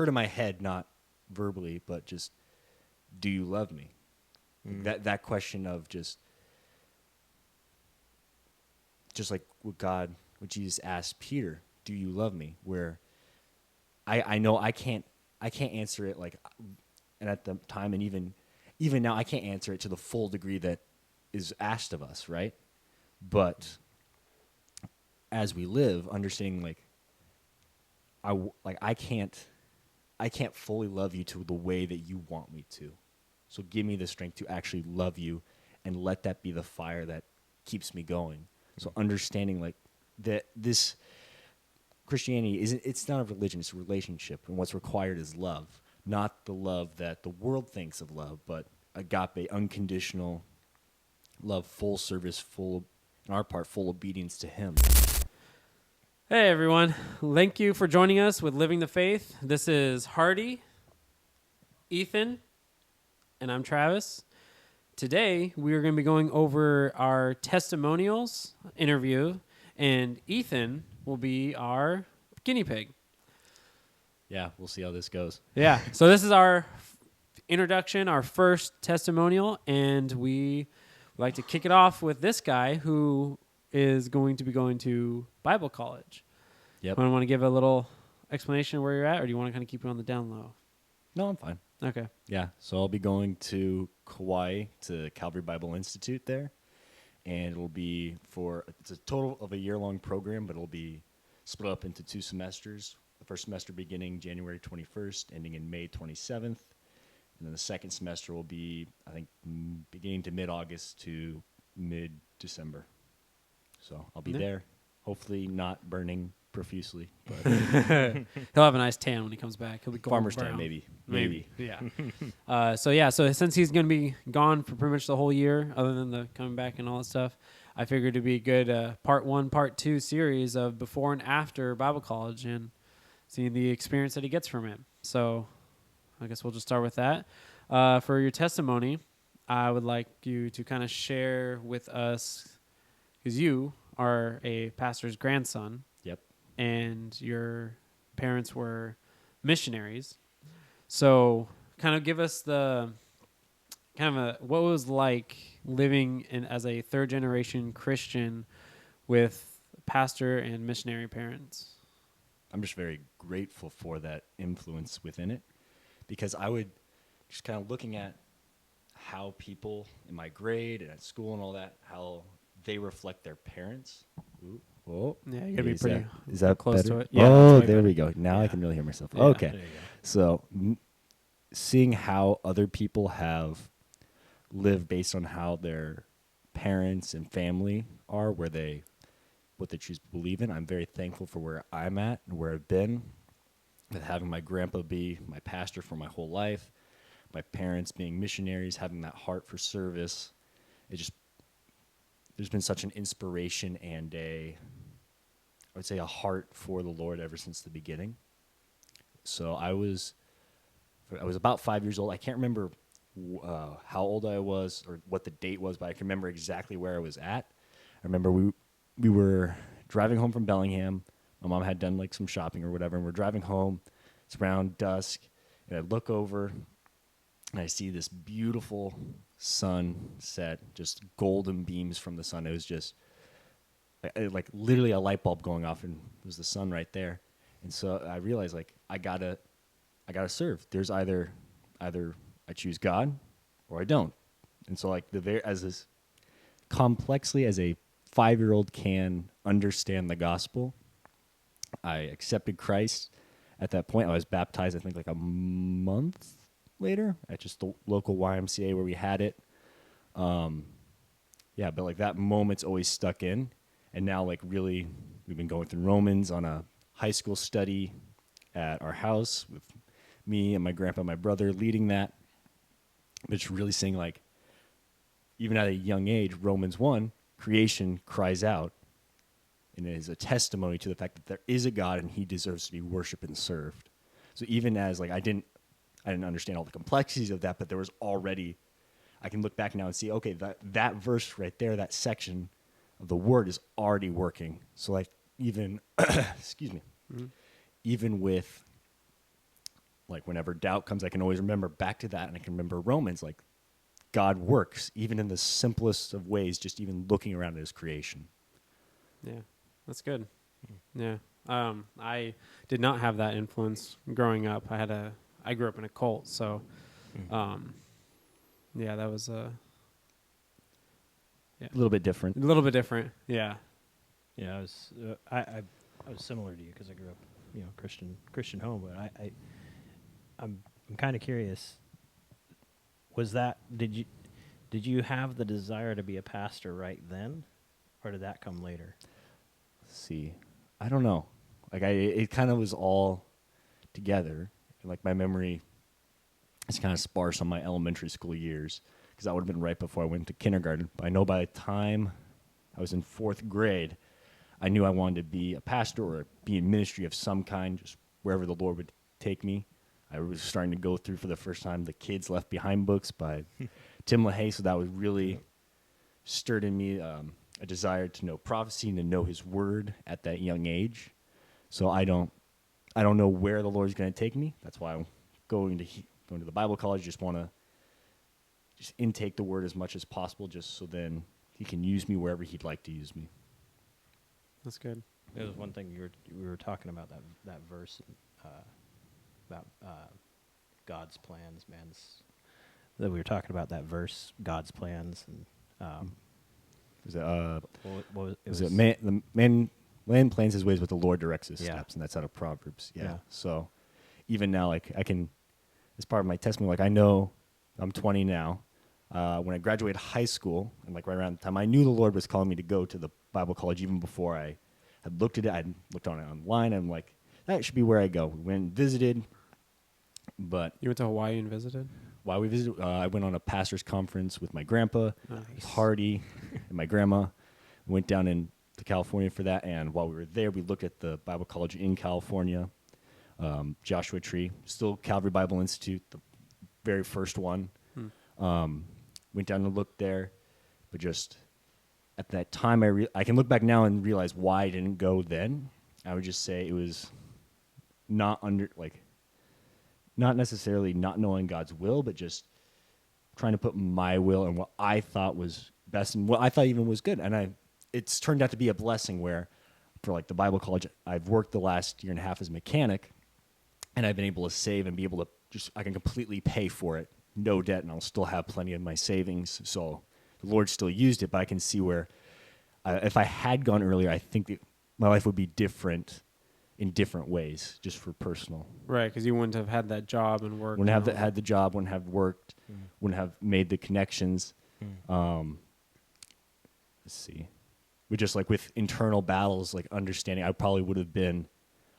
heard in my head, not verbally, but just, do you love me? That question of just like what Jesus asked Peter, do you love me? Where I know I can't answer it and at the time, and even now, I can't answer it to the full degree that is asked of us, right? But as we live, understanding I can't fully love you to the way that you want me to. So give me the strength to actually love you, and let that be the fire that keeps me going. So understanding that this Christianity it's not a religion, it's a relationship, and what's required is love, not the love that the world thinks of love, but agape, unconditional love, full service, on our part, full obedience to Him. Hey everyone, thank you for joining us with Living the Faith. This is Hardy, Ethan, and I'm Travis. Today we are going to be going over our testimonials interview, and Ethan will be our guinea pig. Yeah, we'll see how this goes. Yeah, so this is our introduction, our first testimonial, and we would like to kick it off with this guy who is going to be going to Bible college. Yep. Want to give a little explanation of where you're at, or do you want to kind of keep it on the down low? No, I'm fine. Okay. Yeah, so I'll be going to Kauai to Calvary Bible Institute there, and it'll be it's a total of a year-long program, but it'll be split up into 2 semesters. The first semester beginning January 21st, ending in May 27th, and then the second semester will be, I think, beginning to mid-August to mid-December. So I'll be there, hopefully not burning profusely. But He'll have a nice tan when he comes back. He'll be farmer's tan, maybe. Yeah. So since he's going to be gone for pretty much the whole year, other than the coming back and all that stuff, I figured it'd be a good part 1, part 2 series of before and after Bible college and seeing the experience that he gets from it. So I guess we'll just start with that. For your testimony, I would like you to kind of share with us, because you are a pastor's grandson. Yep. And your parents were missionaries. So kind of give us what it was like living as a third-generation Christian with pastor and missionary parents. I'm just very grateful for that influence within it, because I would just kind of looking at how people in my grade and at school and all that, how they reflect their parents. Ooh. Oh, yeah, you gotta be pretty. Is that close better? to it? Yeah. Oh, there we go. Now I can really hear myself. Yeah, okay. there you go. So, seeing how other people have lived based on how their parents and family are, what they choose to believe in, I'm very thankful for where I'm at and where I've been. With having my grandpa be my pastor for my whole life, my parents being missionaries, having that heart for service, there's been such an inspiration and I would say a heart for the Lord ever since the beginning. So I was about 5 years old. I can't remember how old I was or what the date was, but I can remember exactly where I was at. I remember we were driving home from Bellingham. My mom had done some shopping or whatever, and we're driving home. It's around dusk, and I look over, and I see this beautiful sunset, just golden beams from the sun. It was just like literally a light bulb going off, and it was the sun right there. And so I realized I gotta serve. There's either I choose God or I don't. And so as complexly as a 5-year-old can understand the gospel, I accepted Christ. At that point, I was baptized, I think, a month later at just the local YMCA where we had it. But that moment's always stuck in. And now, really, we've been going through Romans on a high school study at our house with me and my grandpa and my brother leading that. But it's really saying, even at a young age, Romans 1, creation cries out. And it is a testimony to the fact that there is a God and he deserves to be worshiped and served. So even as I didn't understand all the complexities of that, but there was already, I can look back now and see, okay, that verse right there, that section of the word is already working. So even, excuse me, even with like whenever doubt comes, I can always remember back to that, and I can remember Romans, like God works even in the simplest of ways, just even looking around at his creation. Yeah, that's good. Yeah. I did not have that influence growing up. I grew up in a cult, so, yeah, that was A little bit different. a little bit different. Yeah. Yeah, I was similar to you because I grew up, Christian home. But I'm kind of curious. Was that did you have the desire to be a pastor right then, or did that come later? Let's see, I don't know. Like it kind of was all together. Like my memory is kind of sparse on my elementary school years because that would have been right before I went to kindergarten. But I know by the time I was in 4th grade, I knew I wanted to be a pastor or be in ministry of some kind, just wherever the Lord would take me. I was starting to go through for the first time the Kids Left Behind books by Tim LaHaye, so that was really stirred in me a desire to know prophecy and to know his word at that young age. So I don't know where the Lord's going to take me. That's why I'm going to the Bible college. Just want to just intake the word as much as possible, just so then he can use me wherever he'd like to use me. That's good. It was one thing we were talking about that verse about God's plans, that we were talking about that verse, God's plans, and Is it the man plans his ways, but the Lord directs his Yeah. steps, and that's out of Proverbs. Yeah. Yeah. So even now, like I can, as part of my testimony, like I know I'm 20 now. When I graduated high school, and like right around the time, I knew the Lord was calling me to go to the Bible college even before I had looked at it. I looked on it online. I'm like, that should be where I go. We went and visited, but You went to Hawaii and visited? while we visited, I went on a pastor's conference with my grandpa, Nice. Hardy, and my grandma. Went down to California for that, and while we were there, we looked at the Bible college in California, Joshua Tree, still Calvary Bible Institute, the very first one. Went down and looked there, but just at that time, I can look back now and realize why I didn't go then. I would just say it was not necessarily not knowing God's will, but just trying to put my will and what I thought was best and what I thought even was good. And it's turned out to be a blessing where for like the Bible college, I've worked the last year and a half as a mechanic, and I've been able to save and be able to I can completely pay for it, no debt, and I'll still have plenty of my savings. So the Lord still used it, but I can see where if I had gone earlier, I think that my life would be different in different ways, just for personal. Right, because you wouldn't have had that job and work. Wouldn't have had the job, wouldn't have worked, wouldn't have made the connections. Let's see. But just like with internal battles, like understanding, I probably would have been,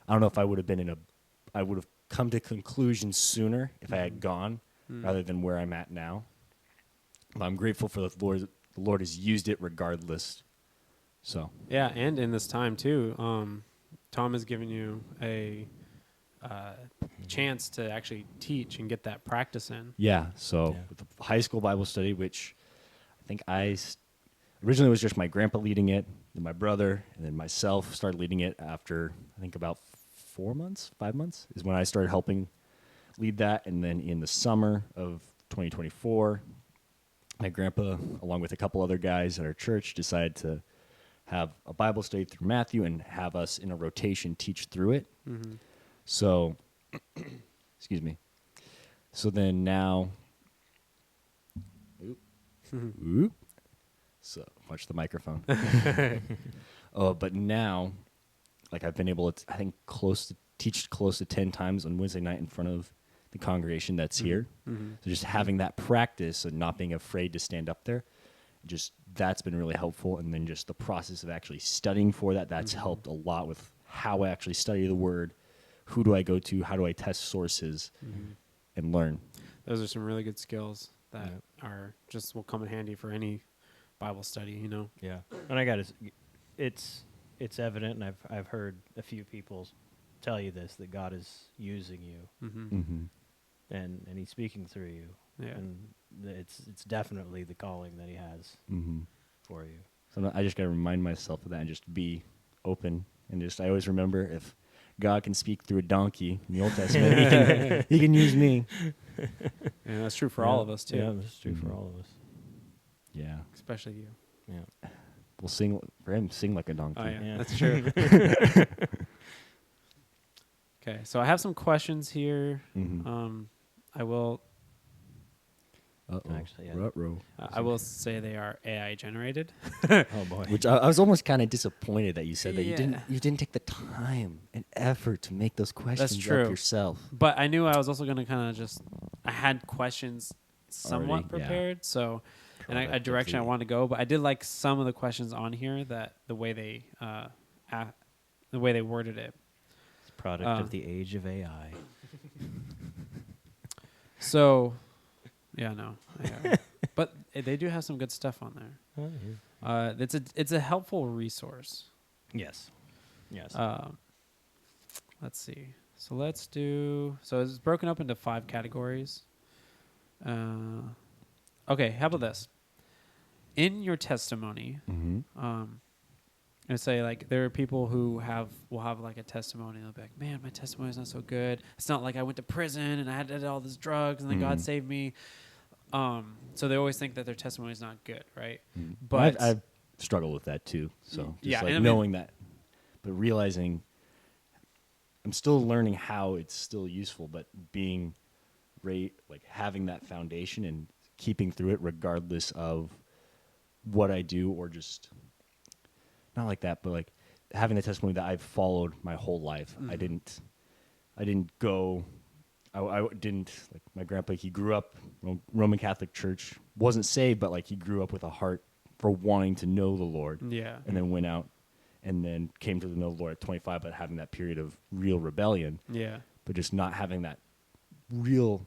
I don't know if I would have been I would have come to conclusions sooner if I had gone rather than where I'm at now. But I'm grateful for the Lord. The Lord has used it regardless. So. Yeah, and in this time too, Tom has given you a chance to actually teach and get that practice in. Yeah, so with the high school Bible study, which I think originally it was just my grandpa leading it, then my brother, and then myself started leading it after, I think about 5 months is when I started helping lead that. And then in the summer of 2024, my grandpa, along with a couple other guys at our church, decided to have a Bible study through Matthew and have us in a rotation teach through it. So, excuse me. So then now, so watch the microphone. But now, like I've been able to, I think teach close to 10 times on Wednesday night in front of the congregation that's here. So just having that practice and not being afraid to stand up there, just that's been really helpful. And then just the process of actually studying for that's helped a lot with how I actually study the word. Who do I go to? How do I test sources and learn? Those are some really good skills that will come in handy for any Bible study, you know? Yeah. And it's evident, and I've heard a few people tell you this, that God is using you and he's speaking through you. Yeah. And it's definitely the calling that he has for you. So I just got to remind myself of that and just be open. And just I always remember if God can speak through a donkey in the Old Testament, he can use me. Yeah, that's true for all of us too. Yeah, that's true for Mhm. all of us. Yeah. Especially you. Yeah. We'll sing for him. Sing like a donkey. Oh yeah, Yeah. that's true. Okay, so I have some questions here. Mhm. I will Actually, yeah. Ruh-roh. I will say they are AI generated. Oh boy. Which I was almost kind of disappointed that you said that Yeah. you didn't take the time and effort to make those questions true. up yourself. But I knew I was also going to kind of I had questions somewhat Already, yeah. prepared, so and a direction I Productively. want to go. But I did like some of the questions on here that the way they worded it. It's a product of the age of AI. So, yeah, no, but they do have some good stuff on there. Oh, yeah. It's a helpful resource. Yes. Yes. Let's see. So let's do. So it's broken up into 5 categories. Okay, how about this? In your testimony, Mm-hmm. and say like there are people who will have like a testimony. They'll be like, "Man, my testimony is not so good. It's not like I went to prison and I had all this drugs and then God Mhm. saved me." So they always think that their testimony is not good, right? Mm. But I've struggled with that too. So just yeah, like and I mean- knowing that, but realizing I'm still learning how it's still useful, but being like having that foundation and keeping through it regardless of what I do, or just not like that, but like having the testimony that I've followed my whole life. Mhm. I didn't go. I didn't like my grandpa. He grew up Roman Catholic Church, wasn't saved, but like he grew up with a heart for wanting to know the Lord, yeah, and then went out, and then came to know the Lord at 25, but having that period of real rebellion, yeah, but just not having that real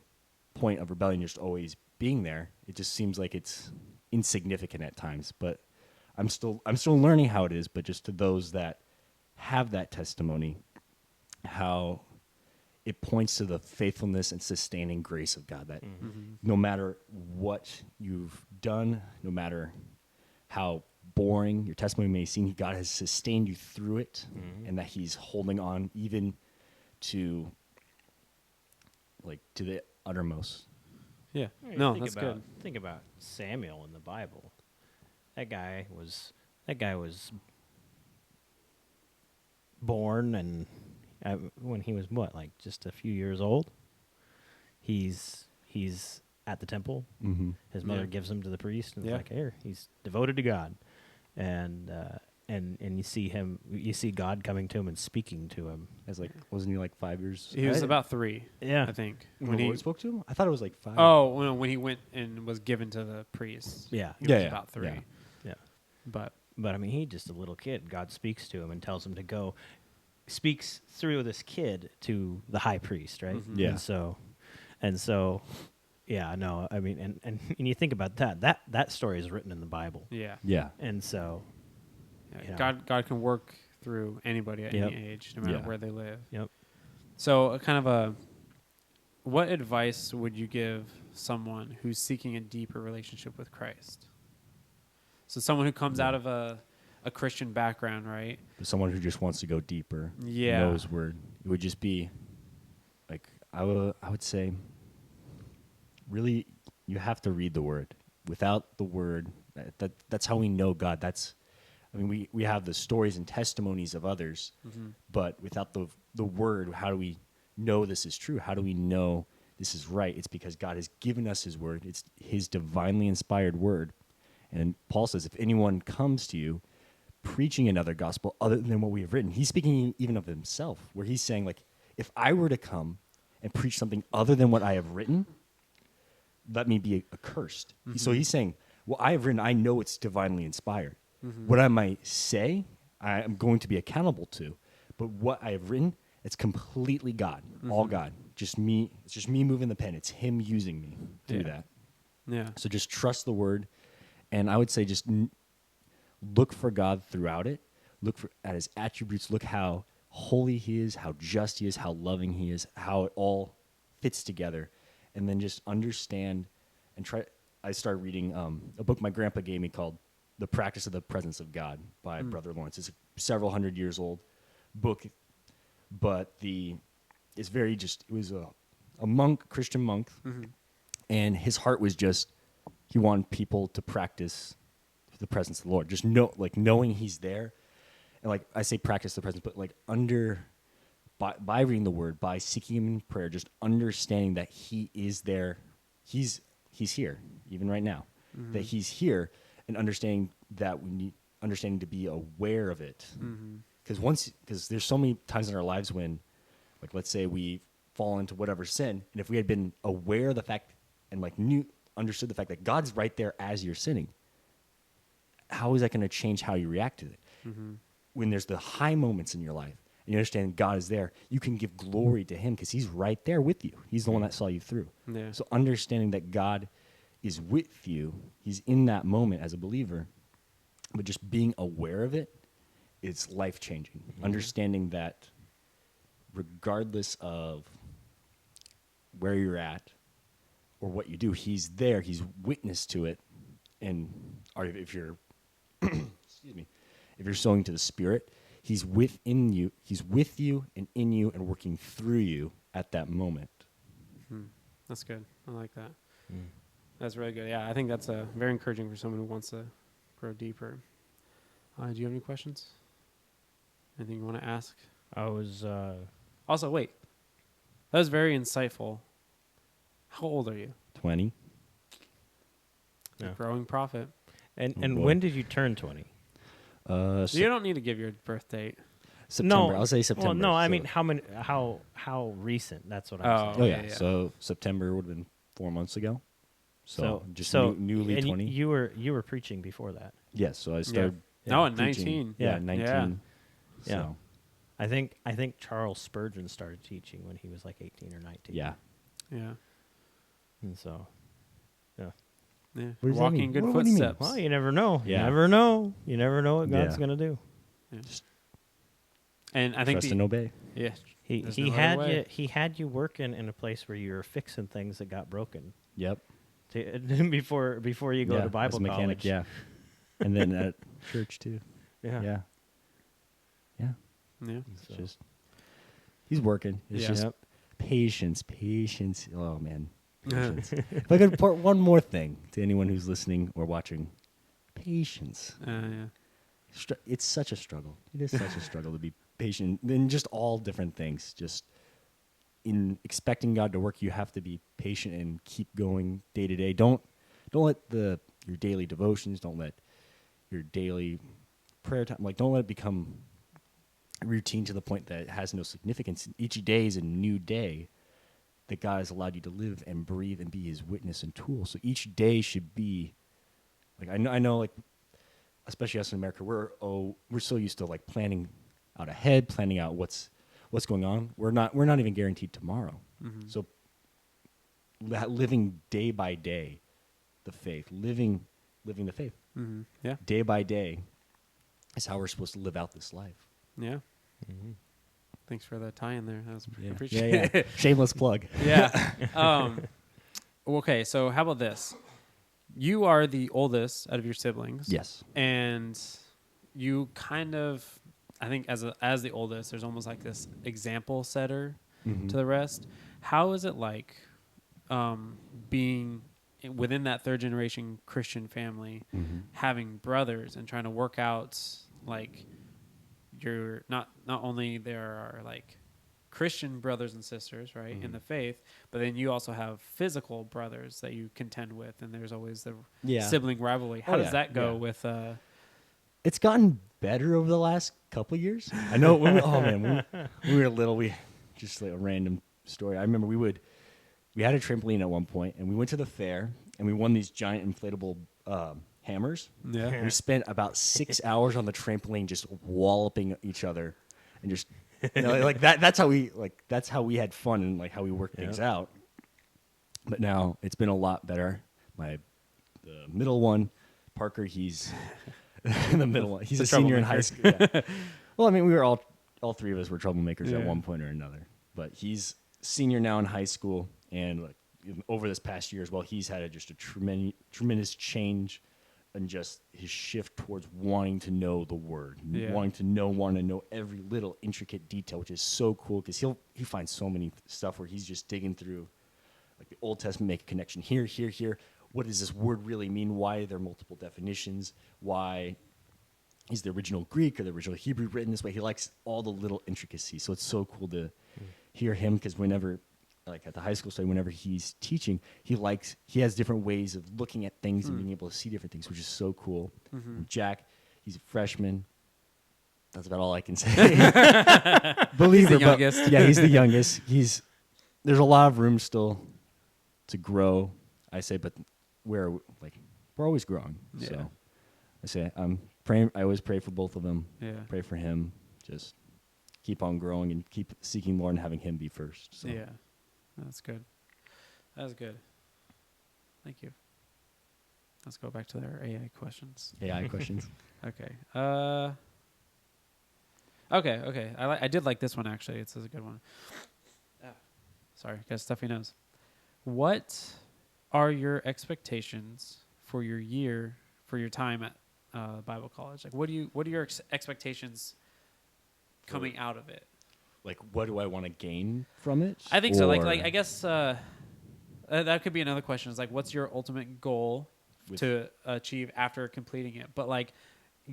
point of rebellion, just always being there. It just seems like it's insignificant at times, but I'm still learning how it is. But just to those that have that testimony, how it points to the faithfulness and sustaining grace of God, that no matter what you've done, no matter how boring your testimony may seem, God has sustained you through it, and that he's holding on even to the uttermost. yeah. I mean, No, think that's about, good. Think about Samuel in the Bible. That guy was born, and when he was like just a few years old. He's at the temple. Mm-hmm. His mother Yeah. gives him to the priest, and Yeah. it's like, here, he's devoted to God, and you see God coming to him and speaking to him. As like, wasn't he like 5 years? He was I- about 3, Yeah, I think. when the Lord spoke to him. I thought it was like 5. Oh, when he went and was given to the priest. Yeah. He was Yeah, about 3. yeah. yeah. But But I mean, he's just a little kid. God speaks to him and tells him to go. Speaks through this kid to the high priest, right? Mhm. Yeah. And so, yeah. No, I mean, and you think about that story is written in the Bible, yeah. Yeah. and so, Yeah, Yeah. God can work through anybody at Yep. any age, no matter Yeah. where they live. yep. So, what advice would you give someone who's seeking a deeper relationship with Christ? So, someone who comes out of a Christian background, right? But someone who just wants to go deeper, Yeah. knows word. It would just be like I would say, really, you have to read the word. Without the word, that's how we know God. We have the stories and testimonies of others, but without the word, how do we know this is true? How do we know this is right? It's because God has given us his word. It's his divinely inspired word. And Paul says, if anyone comes to you preaching another gospel other than what we have written, he's speaking even of himself, where he's saying, like, if I were to come and preach something other than what I have written, let me be accursed. So he's saying, what I have written, I know it's divinely inspired. What I might say, I am going to be accountable to. But what I have written, it's completely God, all God. Just me. It's just me moving the pen. It's him using me through Yeah. that. Yeah. So just trust the word. And I would say just look for God throughout it. Look at his attributes. Look how holy he is, how just he is, how loving he is, how it all fits together. And then just understand and try. I started reading a book my grandpa gave me called The Practice of the Presence of God by Brother Lawrence. It's a several hundred years old book but it's very just, it was a monk, Christian monk, and his heart was just, he wanted people to practice the presence of the Lord, just knowing he's there. And like I say, practice the presence, but like by reading the word, by seeking him in prayer, just understanding that he is there. He's here, even right now, that he's here, and understanding that understanding to be aware of it. Because there's so many times in our lives when, like, let's say we fall into whatever sin, and if we had been aware of the fact and like understood the fact that God's right there as you're sinning, how is that going to change how you react to it? When there's the high moments in your life and you understand God is there, you can give glory to him because he's right there with you. He's the one that saw you through. Yeah. So understanding that God is with you, he's in that moment as a believer, but just being aware of it, it's life-changing. Understanding that regardless of where you're at or what you do, he's there, he's witness to it. And if you're excuse me, if you're sowing to the Spirit, he's within you, he's with you and in you and working through you at that moment. That's good. I like that. That's really good. Yeah, I think that's very encouraging for someone who wants to grow deeper. Do you have any questions? Anything you want to ask? I was Also, wait. That was very insightful. How old are you? 20. A Yeah. growing prophet. and Oh, boy. when did you turn 20? You don't need to give your birth date. September. No, I'll say September. Well, no, I so- mean how recent? That's what I'm Oh. saying. yeah. yeah. So September would have been 4 months ago. So just so newly and 20. You were preaching before that. Yes. So I started. No, at preaching. 19. Yeah, Yeah. 19. Yeah. So, I think Charles Spurgeon started teaching when he was like 18 or 19. yeah. Yeah. And so, Yeah. What does that Walking mean? good What do you mean? footsteps. well, you never know. Yeah. You never know. You never know what God's Yeah. going to do. Yeah. And I think Trust and obey. yeah. He There's he no had other way. you he had you working in a place where you were fixing things that got broken Yep. before you go yeah, to Bible as a mechanic. college. Yeah. And then at church too. Yeah. Yeah. Yeah. Yeah. It's So- just he's working. It's Yeah. just Yep. patience. Oh man. Patience. If I could report one more thing to anyone who's listening or watching, patience. Yeah. It's such a struggle. It is such a struggle to be patient in just all different things. Just in expecting God to work, you have to be patient and keep going day to day. Don't let your daily devotions, don't let your daily prayer time, don't let it become routine to the point that it has no significance. Each day is a new day that God has allowed you to live and breathe and be his witness and tool. So each day should be I know especially us in America, we're so used to planning out ahead, planning out what's going on. We're not even guaranteed tomorrow. So living day by day, the faith, living the faith, Yeah. day by day, is how we're supposed to live out this life. Yeah. Mm-hmm. Thanks for the tie in there. That was Yeah, appreciated. yeah. Shameless plug. Yeah. Okay, so how about this? You are the oldest out of your siblings. Yes. And you kind of, I think as the oldest, there's almost like this example setter to the rest. How is it like being within that third generation Christian family, having brothers and trying to work out you're not only there are Christian brothers and sisters, right, in the faith, but then you also have physical brothers that you contend with, and there's always the sibling rivalry. How does that go with? It's gotten better over the last couple years. I know. When we were little, we just a random story. I remember we had a trampoline at one point, and we went to the fair, and we won these giant inflatable hammers. Yeah. And we spent about 6 hours on the trampoline just walloping each other, and just that. That's how we had fun and how we worked things out. But now it's been a lot better. The middle one, Parker, he's the middle one. He's a senior in high school. Yeah. Well, I mean, we were all three of us were troublemakers at one point or another. But he's senior now in high school, and over this past year as well, he's had just a tremendous change and just his shift towards wanting to know the word, Yeah. wanting to know every little intricate detail, which is so cool because he finds so many stuff where he's just digging through like the Old Testament, make a connection here. What does this word really mean? Why are there multiple definitions? Why is the original Greek or the original Hebrew written this way? He likes all the little intricacies. So it's so cool to hear him because whenever, like at the high school study, whenever he's teaching, he has different ways of looking at things and being able to see different things, which is so cool. Jack, he's a freshman. That's about all I can say. Believer, the youngest. yeah, he's the youngest. There's a lot of room still to grow, I say, but we're always growing. Yeah. So I say I'm praying. I always pray for both of them. Yeah. Pray for him. Just keep on growing and keep seeking Lord and having him be first. So. Yeah. That's good. That's good. Thank you. Let's go back to our AI questions. AI questions. Okay. Okay. I did like this one actually. It's a good one. Sorry, got a stuffy nose. What are your expectations for your time at Bible college? Like, what are your expectations coming out of it? Like, what do I want to gain from it? I think so. Like I guess that could be another question. Is like, what's your ultimate goal to achieve after completing it? But like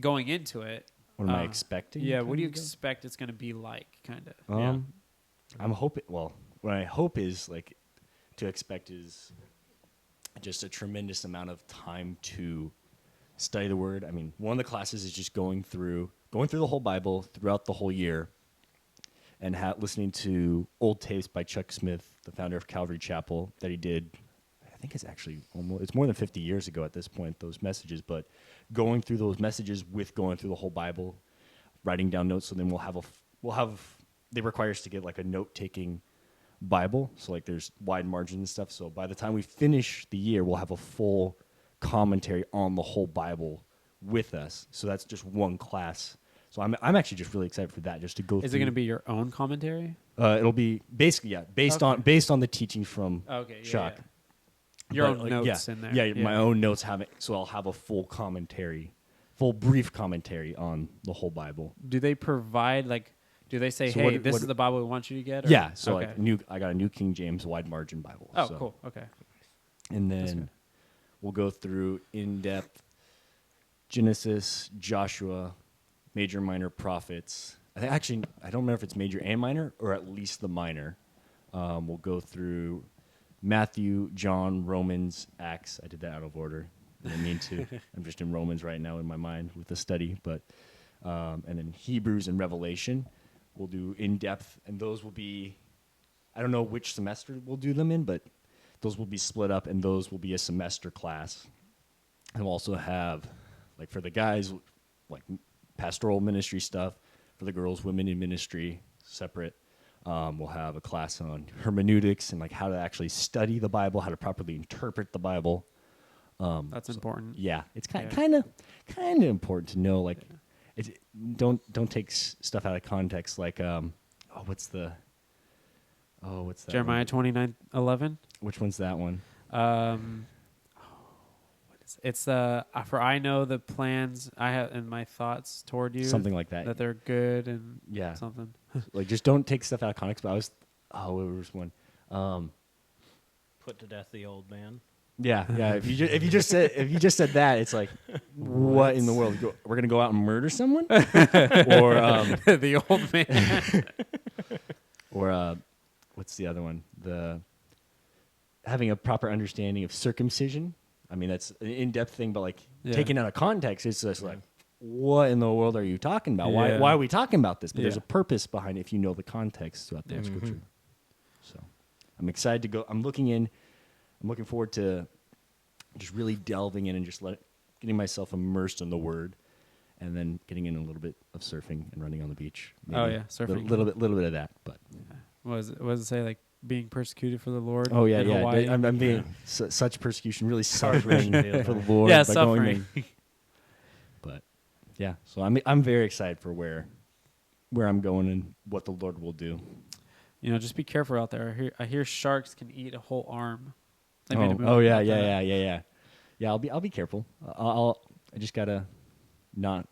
going into it, what am I expecting? Yeah, what do you expect it's going to be like? Kind of. I'm hoping. Well, what I hope is like to expect is just a tremendous amount of time to study the Word. I mean, one of the classes is just going through the whole Bible throughout the whole year, and listening to old tapes by Chuck Smith, the founder of Calvary Chapel, that he did. I think it's actually it's more than 50 years ago at this point. Those messages, but going through those messages with going through the whole Bible, writing down notes. So then we'll have. They require us to get like a note-taking Bible, so like there's wide margins and stuff. So by the time we finish the year, we'll have a full commentary on the whole Bible with us. So that's just one class. So I'm actually just really excited for that, just to go. Is it going to be your own commentary? It'll be basically based on the teaching from Chuck. Your own notes in there. Yeah, my own notes have it. So I'll have a full brief commentary on the whole Bible. Do they provide like? Do they say, So "Hey, what- this what- is the Bible we want you to get"? Or? Yeah, so Okay. I got a New King James wide margin Bible. Oh, so. cool. Okay. And That's then good. we'll go through in-depth Genesis, Joshua, major, minor prophets. I don't remember if it's major and minor, or at least the minor. We'll go through Matthew, John, Romans, Acts. I did that out of order. I didn't mean to. I'm just in Romans right now in my mind with the study. But and then Hebrews and Revelation. We'll do in-depth, and those will be, I don't know which semester we'll do them in, but those will be split up, and those will be a semester class. And we'll also have, like for the guys, like pastoral ministry stuff. For the girls, women in ministry, separate. We'll have a class on hermeneutics and like how to actually study the Bible, how to properly interpret the Bible. That's important. Yeah, it's kind of important to know. Like, don't take stuff out of context. Like, what's that? Jeremiah 29:11. Which one's that one? What is it? It's for I know the plans I have and my thoughts toward you. Something like that. That they're good and Yeah. something. Like, just don't take stuff out of context. But what was one? Put to death the old man. Yeah. If you just said that, it's like, what in the world? We're gonna go out and murder someone, or The old man. or what's the other one? The having a proper understanding of circumcision. I mean, that's an in-depth thing, but like taken out of context, it's just like, what in the world are you talking about? Yeah. Why are we talking about this? But there's Yeah. a purpose behind it if you know the context throughout the scripture. So I'm excited to go. I'm looking forward to just really delving in and just getting myself immersed in the Word, and then getting in a little bit of surfing and running on the beach. Oh, yeah, surfing. Little bit of that, but. What does it say? Like being persecuted for the Lord? Oh yeah, in yeah. Hawaii? I'm being such persecution, really suffering for the Lord. Yeah, by suffering. Going there. But yeah, so I'm very excited for where I'm going and what the Lord will do. Just be careful out there. I hear sharks can eat a whole arm. They made a movie Yeah. about that. Yeah, I'll be careful. I'll I just gotta not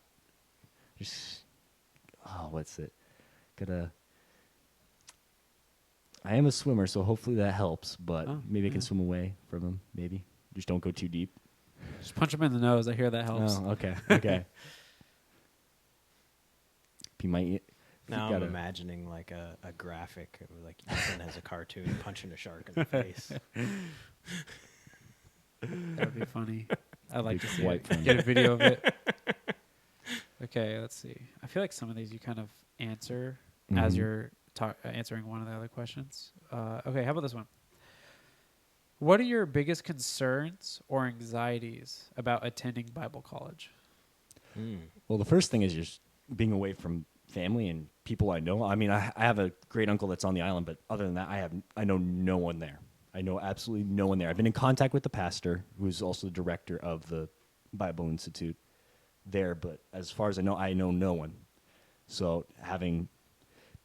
just what's it? Gotta. I am a swimmer, so hopefully that helps. But maybe I can swim away from him. Maybe just don't go too deep. Just punch him in the nose. I hear that helps. Oh, okay, okay. He might. Now I'm imagining like a graphic, of like Ethan as a cartoon punching a shark in the face. That would be funny. I'd like to Big see white it. friend. Get a video of it. Okay, let's see. I feel like some of these you kind of answer as Mhm. you're answering one of the other questions. Okay, how about this one? What are your biggest concerns or anxieties about attending Bible college? Well, the first thing is just being away from family and people I know. I mean, I have a great uncle that's on the island, but other than that, I know no one there. I know absolutely no one there. I've been in contact with the pastor, who's also the director of the Bible Institute there, but as far as I know no one. So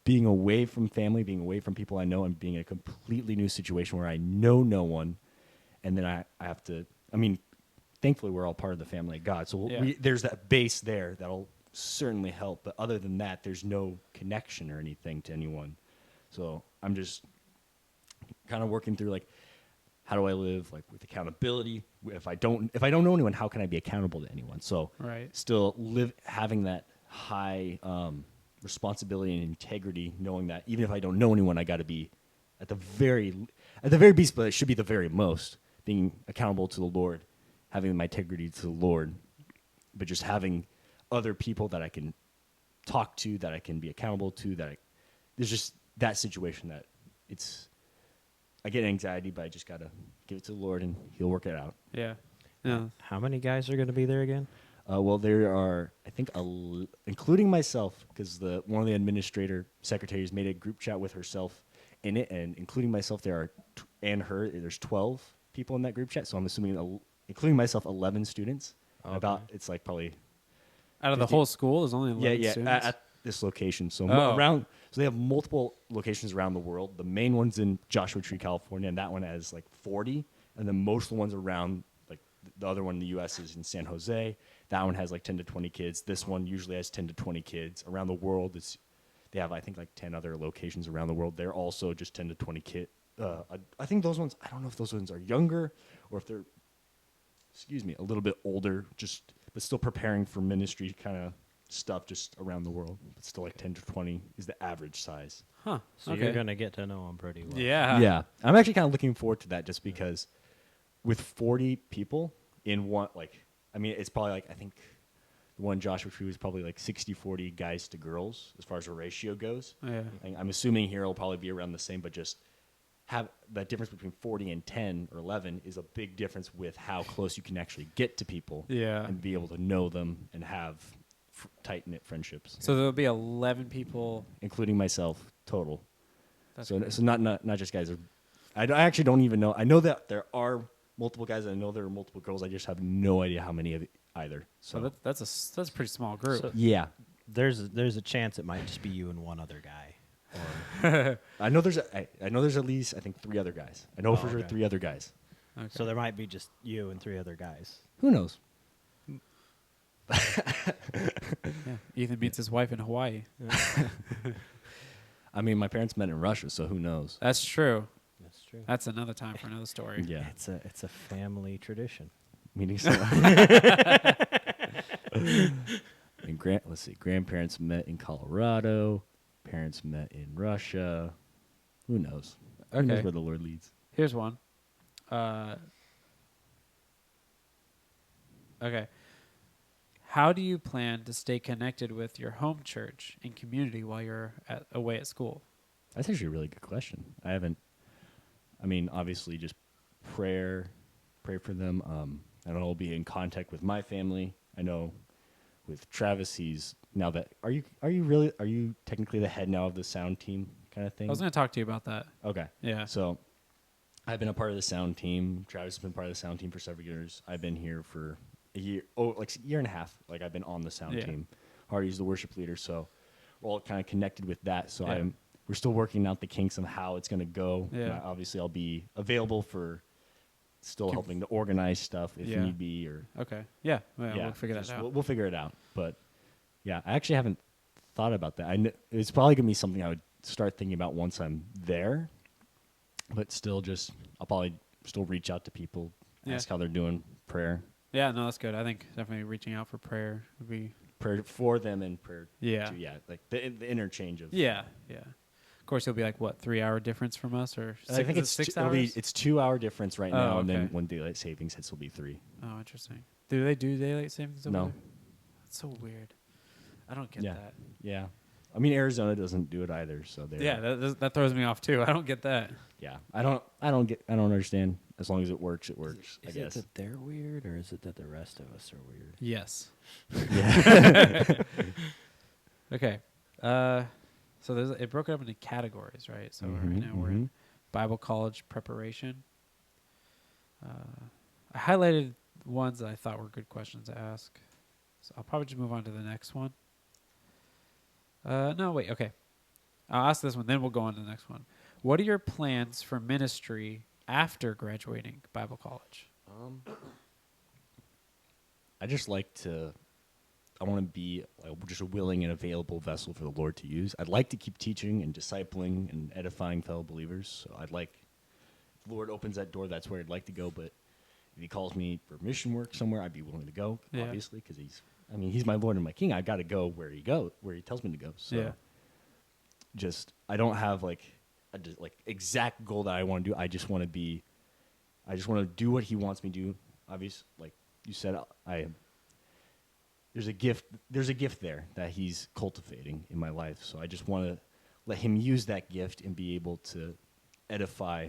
being away from family, being away from people I know, and being in a completely new situation where I know no one, and then I have to. I mean, thankfully we're all part of the family of God, so Yeah. there's that base there that'll certainly help. But other than that, there's no connection or anything to anyone. So I'm just kind of working through like, how do I live like with accountability? If I don't know anyone, how can I be accountable to anyone? So Right. still having that high responsibility and integrity, knowing that even if I don't know anyone, I got to be at the very least, but it should be the very most, being accountable to the Lord, having my integrity to the Lord, but just having other people that I can talk to, that I can be accountable to, there's just that situation that I get anxiety, but I just got to give it to the Lord and he'll work it out. Yeah. No. How many guys are going to be there again? Well, there are, I think, including myself, because one of the administrator secretaries made a group chat with herself in it, and including myself, there's 12 people in that group chat. So I'm assuming, including myself, 11 students. Okay. It's like probably Out of the 50 whole school, there's only 11 students? at this location. So Oh. so they have multiple locations around the world. The main one's in Joshua Tree, California, and that one has like 40. And then most of the ones around, like the other one in the U.S. is in San Jose. That one has like 10 to 20 kids. This one usually has 10 to 20 kids. Around the world, they have, I think, like 10 other locations around the world. They're also just 10 to 20 kids. I think those ones, I don't know if those ones are younger or if they're, a little bit older, but still preparing for ministry kind of stuff just around the world. But still like 10 to 20 is the average size. Huh. So Okay. you're going to get to know them pretty well. Yeah. Yeah. I'm actually kind of looking forward to that just because with 40 people in one, it's probably like, I think the one Joshua Tree was probably like 60-40 guys to girls as far as a ratio goes. Yeah. I'm assuming here it'll probably be around the same, but just have that difference between 40 and 10 or 11 is a big difference with how close you can actually get to people. Yeah. And be able to know them and have tight-knit friendships. So there'll be 11 people. Including myself, total. That's So crazy. not just guys. I actually don't even know. I know that there are multiple guys. I know there are multiple girls. I just have no idea how many of it either. So So that's a pretty small group. So- yeah, There's a chance it might just be you and one other guy. I know there's at least I think 3 other guys. I know Oh, for sure okay. 3 other guys. Okay. So there might be just you and 3 other guys. Who knows? Yeah. Ethan meets his wife in Hawaii. I mean, my parents met in Russia, so who knows? That's true. That's true. That's another time for another story. Yeah, It's a family tradition. meeting someone. And let's see, grandparents met in Colorado. Parents met in Russia. Who knows? Who knows Okay. where the Lord leads? Here's one. Okay. How do you plan to stay connected with your home church and community while you're away at school? That's actually a really good question. Obviously just pray for them. I know I'll be in contact with my family. I know with Travis, are you technically the head now of the sound team kind of thing? I was going to talk to you about that. Okay. Yeah. So I've been a part of the sound team. Travis has been part of the sound team for several years. I've been here for a year and a half. Like I've been on the sound Yeah. team. Hardy's the worship leader, so we're all kind of connected with that. So Yeah. we're still working out the kinks of how it's going to go. Yeah. And obviously, I'll be available for still helping to organize stuff if Yeah. need be, or Okay. Yeah. We'll figure that just out. We'll figure it out. But yeah, I actually haven't thought about that. It's probably gonna be something I would start thinking about once I'm there. But still, I'll probably still reach out to people, Yeah. ask how they're doing, prayer Yeah. No, that's good. I think definitely reaching out for prayer would be. for them, and prayer. Yeah. Like the interchange of. Yeah. Yeah. Of course, you'll be like what 3-hour difference from us, or I think it's 6 it'll hours. it's 2 hour difference right now, and then okay. when daylight savings hits, will be 3. Oh, interesting. Do they do daylight savings over No. there? That's so weird. I don't get Yeah. that. Yeah, I mean Arizona doesn't do it either, so Yeah, that throws me off too. I don't get that. yeah. I don't understand. As long as it works, it works. Is I it guess. that they're weird, or is it that the rest of us are weird? Yes. Yeah. Okay. So it broke it up into categories, right? So right Mhm, now we're in mhm. Bible college preparation. I highlighted ones that I thought were good questions to ask. So I'll probably just move on to the next one. No, wait. Okay. I'll ask this one, then we'll go on to the next one. What are your plans for ministry after graduating Bible college? I just like to. I want to be just a willing and available vessel for the Lord to use. I'd like to keep teaching and discipling and edifying fellow believers. So I'd like, if the Lord opens that door, that's where I'd like to go. But if He calls me for mission work somewhere, I'd be willing to go, Yeah. obviously, because He's my Lord and my King. I got to go where He tells me to go. So Yeah. I don't have like a exact goal that I want to do. I just want to do what He wants me to do. Obviously, like you said, there's a gift there that He's cultivating in my life. So I just want to let Him use that gift and be able to edify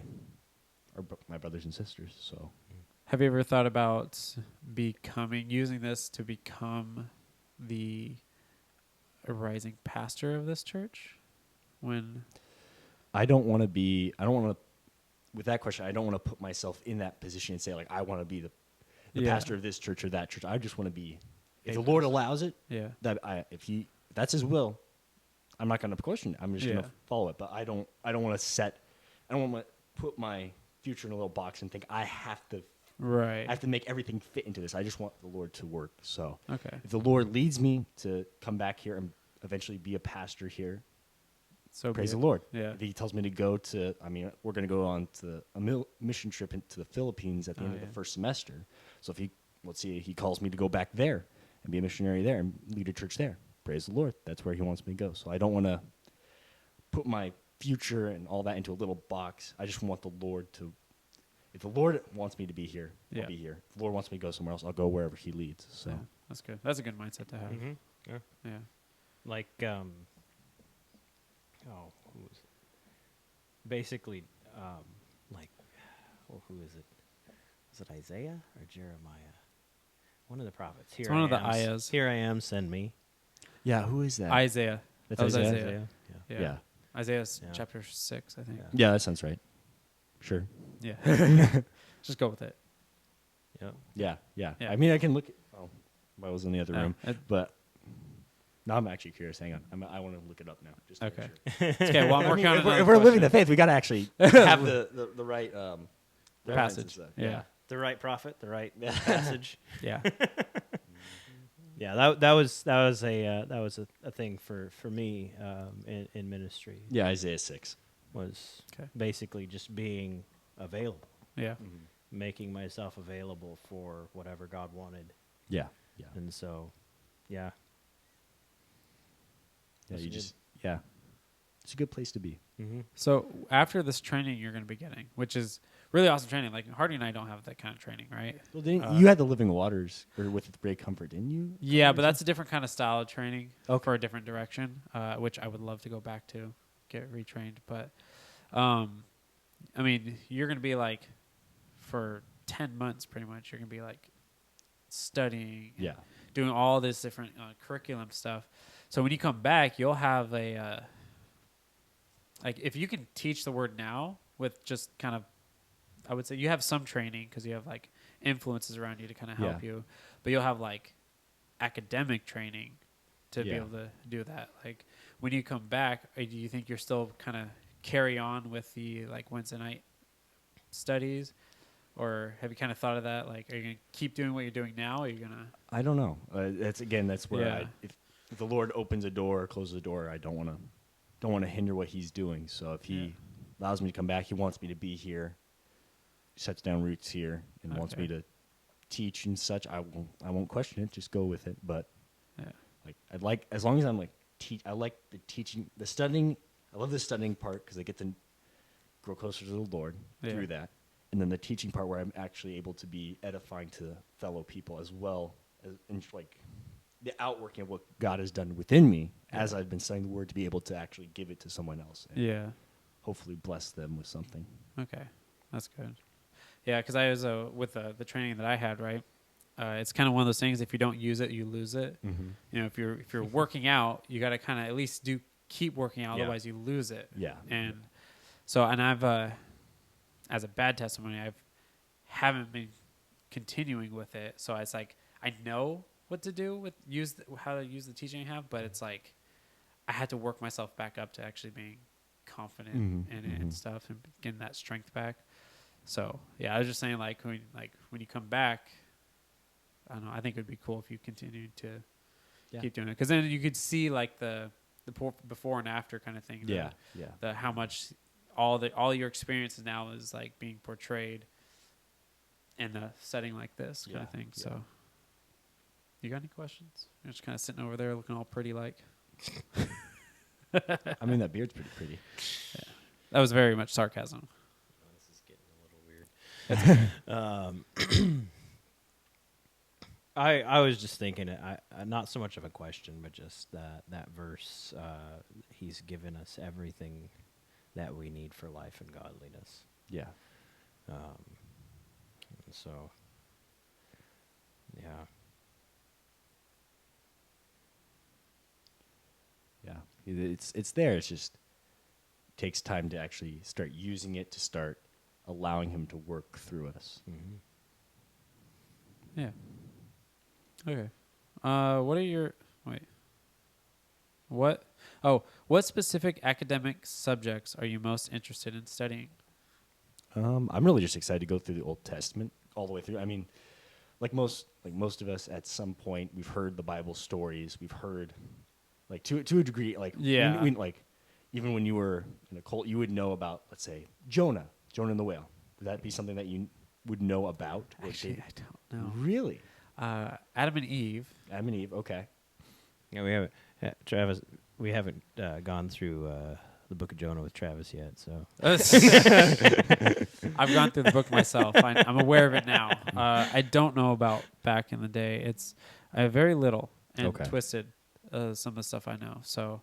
my brothers and sisters. So Have you ever thought about using this to become the rising pastor of this church? With that question, I don't want to put myself in that position and say, like, I want to be the Yeah. pastor of this church or that church. I just want to be, if A the Lord pastor. allows it, Yeah. if that's His will, I'm not going to question it. I'm just going Yeah. to follow it. But I don't want to put my future in a little box and think I have to Right. make everything fit into this. I just want the Lord to work. So Okay. if the Lord leads me to come back here and eventually be a pastor here, So praise be the it. Lord. Yeah. If He tells me to go to, we're going to go on to a mission trip into the Philippines at the end of yeah. the first semester. So let's see, He calls me to go back there and be a missionary there and lead a church there. Praise the Lord. That's where He wants me to go. So I don't want to put my future and all that into a little box. I just want the Lord to, if the Lord wants me to be here, Yeah. I'll be here. If the Lord wants me to go somewhere else, I'll go wherever He leads. So Yeah, that's good. That's a good mindset to have. Mm-hmm. Yeah. Yeah. Like, who was it? Basically, who is it? Was it Isaiah or Jeremiah? One of the prophets. Here one I of the am, Ayahs. Here I am, send me. yeah, who is that? Isaiah. That's That was Isaiah? Isaiah. Yeah. Yeah. Isaiah's Yeah. chapter 6, I think. Yeah. Yeah, that sounds right. Sure. Yeah. Just go with it. Yep. Yeah. Yeah. I mean, I can look. I was in the other Yeah. room, but now I'm actually curious. Hang on, I want to look it up now. Just to make Okay. sure. Okay, well, I'm working on if another we're living the question. faith, we got to actually have the right Passage. references, Yeah. The right prophet, the right passage. Yeah. Yeah, that was a thing for me in ministry. Yeah, Isaiah 6. Was Okay. basically just being available, Yeah. making myself available for whatever God wanted, Yeah. and so, yeah. Yeah, That's it's a good place to be. Mm-hmm. So after this training you're going to be getting, which is really awesome training. Like Hardy and I don't have that kind of training, right? Well, you had the Living Waters or with Great Comfort, didn't you? Yeah, but that's a different kind of style of training Okay. for a different direction, which I would love to go back to, get retrained. But, I mean, you're going to be like, for 10 months pretty much, you're going to be like studying, and Yeah. doing all this different curriculum stuff. So when you come back, you'll have like if you can teach the word now with just kind of, I would say you have some training because you have like influences around you to kind of help Yeah. you, but you'll have like academic training to be Yeah. able to do that. Like when you come back, do you think you're still kind of carry on with the like Wednesday night studies, or have you kind of thought of that? Like, are you gonna keep doing what you're doing now? Or are you gonna? I don't know. That's where Yeah. if the Lord opens a door or closes a door, I don't want to hinder what He's doing. So if He allows me to come back, He wants me to be here, sets down roots here, and wants me to teach and such. I won't question it. Just go with it. But as long as I'm like I like the teaching, the studying. I love the studying part because I get to grow closer to the Lord through that. And then the teaching part where I'm actually able to be edifying to fellow people as well as and like the outworking of what God has done within me as I've been studying the Word to be able to actually give it to someone else. And hopefully bless them with something. Okay, that's good. Yeah, because I was with the training that I had, right? It's kind of one of those things. If you don't use it, you lose it. Mm-hmm. You know, if you're working out, you got to kind of at least keep working out, otherwise you lose it. Yeah. And so, and I've as a bad testimony, haven't been continuing with it. So it's like I know what to do with how to use the teaching I have, but it's like I had to work myself back up to actually being confident in it and stuff, and getting that strength back. So yeah, I was just saying like when you come back, I don't know. I think it would be cool if you continued to keep doing it, because then you could see like the before and after kind of thing. The how much all your experiences now is like being portrayed in a setting like this kind of thing. So, you got any questions? You're just kind of sitting over there looking all pretty like. I mean, that beard's pretty pretty. Yeah. That was very much sarcasm. This is getting a little weird. I was just thinking, not so much of a question, but just that verse. He's given us everything that we need for life and godliness. Yeah. So, yeah. Yeah. It's there. It's just takes time to actually start using it, to start allowing Him to work through us. Mm-hmm. Yeah. Okay. What specific academic subjects are you most interested in studying? I'm really just excited to go through the Old Testament all the way through. I mean, like most of us, at some point, we've heard the Bible stories. We've heard, like to a degree, like like even when you were in a cult, you would know about, let's say, Jonah and the whale. Would that be something that you would know about? Actually, I don't know. Really? Adam and Eve. Adam and Eve. Okay. Yeah, we haven't, Travis. We haven't gone through the Book of Jonah with Travis yet, so I've gone through the book myself. I'm aware of it now. I don't know about back in the day. It's very little and twisted. Some of the stuff I know. So,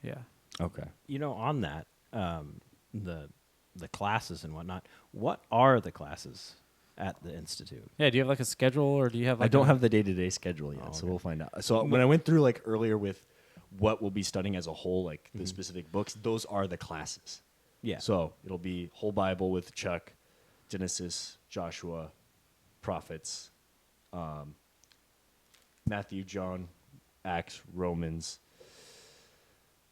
yeah. Okay. You know, on that, the classes and whatnot. What are the classes at the Institute? Yeah, do you have like a schedule, or do you have like I don't have the day-to-day schedule yet, so we'll find out. So when I went through like earlier with what we'll be studying as a whole, like the specific books, those are the classes. Yeah. So it'll be whole Bible with Chuck, Genesis, Joshua, prophets, Matthew, John, Acts, Romans,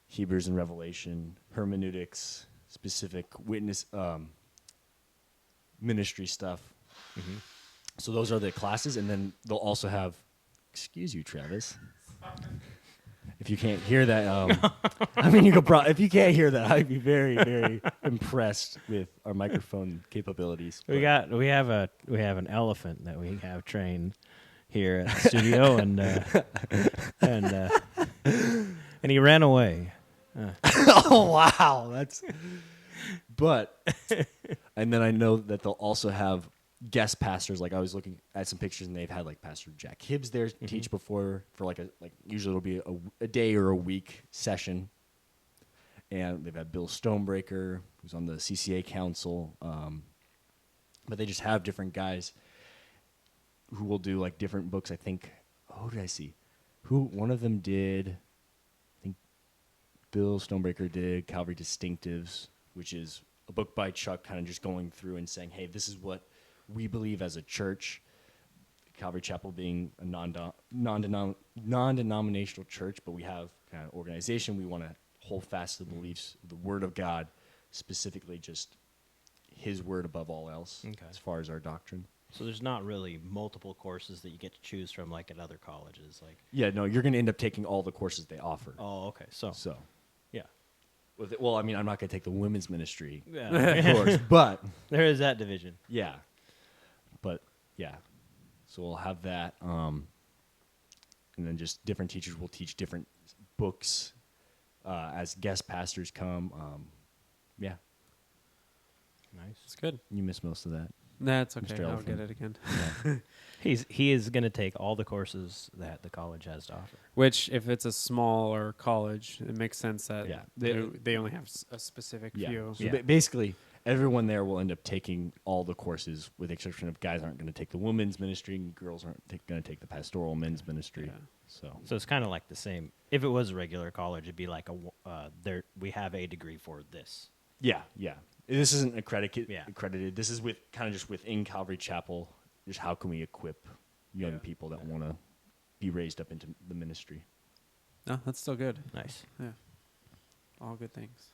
Hebrews and Revelation, hermeneutics, specific witness, ministry stuff. Mm-hmm. So those are the classes, and then they'll also have. Excuse you, Travis. If you can't hear that, I mean, if you can't hear that, I'd be very, very impressed with our microphone capabilities. We have an elephant that we have trained here at the studio, and he ran away. Oh wow, But and then I know that they'll also have guest pastors. Like I was looking at some pictures, and they've had like Pastor Jack Hibbs there teach before for like usually it'll be a day or a week session, and they've had Bill Stonebreaker, who's on the CCA council. But they just have different guys who will do like different books. I think. Oh, who did I see? One of them did? I think Bill Stonebreaker did Calvary Distinctives, which is a book by Chuck, kind of just going through and saying, "Hey, this is what we believe as a church." Calvary Chapel being a non-denominational church, but we have kind of organization. We want to hold fast to the beliefs of the Word of God, specifically just his word above all else Okay. as far as our doctrine. So there's not really multiple courses that you get to choose from like at other colleges. Like, Yeah, no, you're going to end up taking all the courses they offer. oh, okay. So, So, yeah. well, I mean, I'm not going to take the women's ministry Yeah. course, but There is that division. yeah. But yeah. So we'll have that. And then just different teachers will teach different books as guest pastors come. Yeah. Nice. It's good. You missed most of that. That's okay. Mr. I'll Elephant. get it again. Yeah. He is going to take all the courses that the college has to offer. Which, if it's a smaller college, it makes sense that Yeah. they only have a specific Yeah. few. So Yeah. basically, everyone there will end up taking all the courses, with the exception of guys aren't going to take the women's ministry, and girls aren't going to take the pastoral men's ministry. Yeah. So it's kind of like the same. If it was a regular college, it'd be like there we have a degree for this. Yeah, yeah. This isn't accredited. Yeah. Accredited. This is with kind of just within Calvary Chapel. Just how can we equip young Yeah. people that want to be raised up into the ministry? No, that's still good. Nice. Yeah. All good things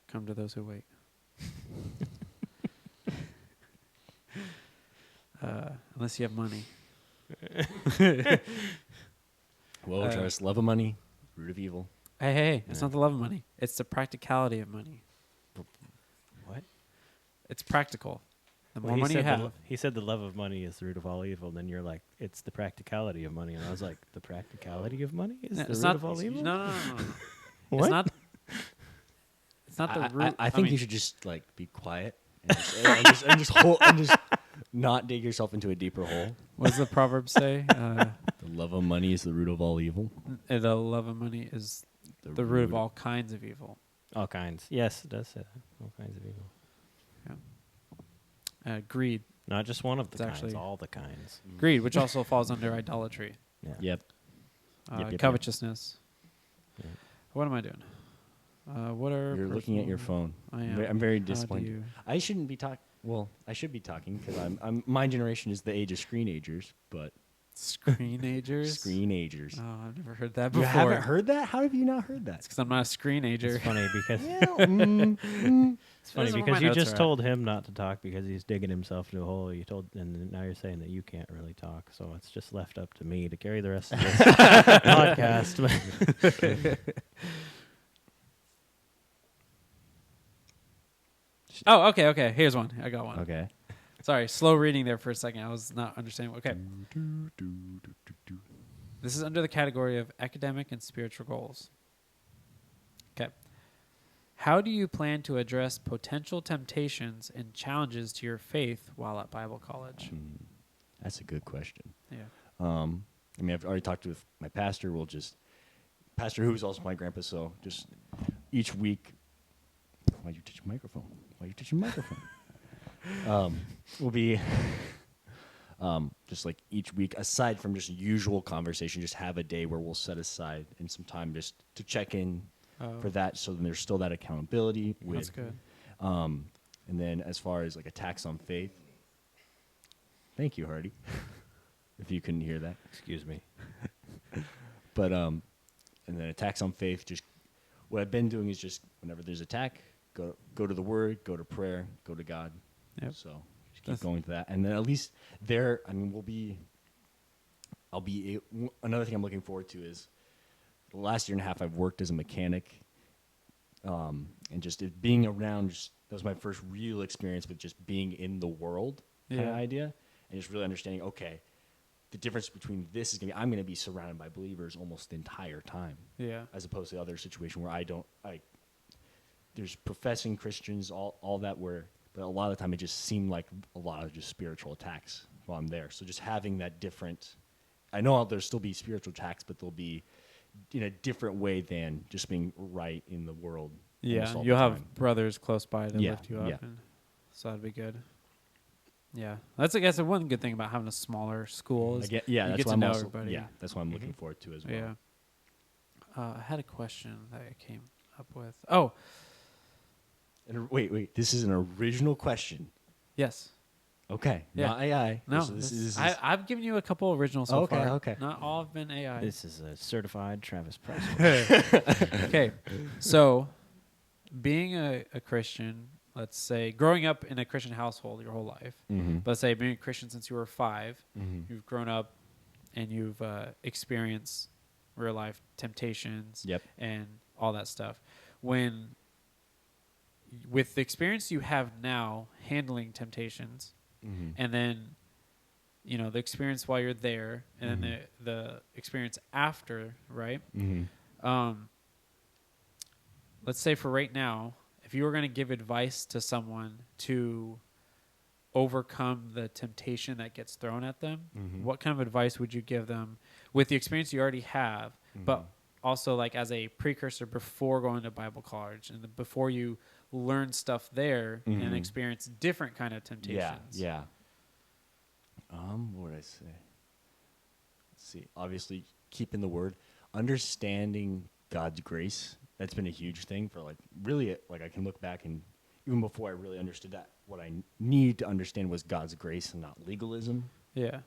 come to those who wait. Unless you have money. Well, Travis, love of money, root of evil. Hey, it's Yeah. not the love of money. It's the practicality of money. What? It's practical. The Well, more money you have. he said the love of money is the root of all evil. And then you're like, it's the practicality of money. And I was like, the practicality of money is No, the it's root not, of all evil? No. What? It's not. It's not the root. I think mean, you should just like be quiet and just not dig yourself into a deeper hole. What does the proverb say? The love of money is the root of all evil. The love of money is the root of all kinds of evil. All kinds. Yes, it does say that. All kinds of evil. Greed. Not just one of the It's kinds, actually- all the kinds. Greed, which also falls under idolatry. Yeah. Yep. Yep. Covetousness. Yeah. What am I doing? What are You're looking at your personal- phone. I am. I'm very How do disappointed. you- I shouldn't be talking. Well, I should be talking because I'm. My generation is the age of screenagers, but Screenagers? screenagers. Oh, I've never heard that You before. haven't heard that? How have you not heard that? It's because I'm not a screenager. It's funny because it's funny Those are what because my you notes just are at. told him not to talk because he's digging himself into a hole. You told, and now you're saying that you can't really talk, so it's just left up to me to carry the rest of this podcast. Oh, okay. Here's one. I got one. Okay. Sorry, slow reading there for a second. I was not understanding. Okay. This is under the category of academic and spiritual goals. Okay. How do you plan to address potential temptations and challenges to your faith while at Bible college? That's a good question. Yeah. I mean, I've already talked with my pastor. We'll just pastor who's also my grandpa. So just each week. Why'd you touch your microphone? Why'd you touch your microphone? Will be just like each week, aside from just usual conversation, just have a day where we'll set aside and some time just to check in for that. So then there's still that accountability. That's good. And then as far as like attacks on faith, thank you, Hardy. If you couldn't hear that, Excuse me. but and then attacks on faith. Just what I've been doing is just whenever there's attack, go to the Word, go to prayer, go to God. Yep. So just keep going to that, and then at least there. I mean, another thing I'm looking forward to is the last year and a half I've worked as a mechanic, and just being around. That was my first real experience with just being in the world kind of Yeah. idea, and just really understanding. Okay, the difference between this is gonna be I'm gonna be surrounded by believers almost the entire time, Yeah. as opposed to the other situation where there's professing Christians, all that but a lot of the time it just seemed like a lot of just spiritual attacks while I'm there. So just having that different, I know there'll still be spiritual attacks, but they'll be in a different way than just being right in the world. Yeah. almost all You'll the have time. brothers close by to Yeah, lift you up. yeah. And so that'd be good. Yeah. That's, I guess, one good thing about having a smaller school is You that's get to why know I'm everybody. Yeah, that's what I'm looking forward to as well. Yeah. I had a question that I came up with. Oh, And wait, this is an original question. yes. Okay, Yeah. not AI. No, So this is I've given you a couple originals so Okay, far. okay. Not all have been AI. This is a certified Travis Price. Okay. So, being a Christian, let's say, growing up in a Christian household your whole life. Mm-hmm. Let's say being a Christian since you were 5, Mm-hmm. you've grown up and you've experienced real life temptations Yep. and all that stuff. With the experience you have now handling temptations, Mm-hmm. and then the experience while you're there, and then the experience after, right? Mm-hmm. Let's say for right now, if you were going to give advice to someone to overcome the temptation that gets thrown at them, Mm-hmm. what kind of advice would you give them with the experience you already have, but also like as a precursor before going to Bible college and before you learn stuff there and experience different kind of temptations? Yeah. What would I say? Let's see. Obviously, keeping the word, understanding God's grace. That's been a huge thing for really I can look back and even before I really understood that, what I needed to understand was God's grace and not legalism. Yeah.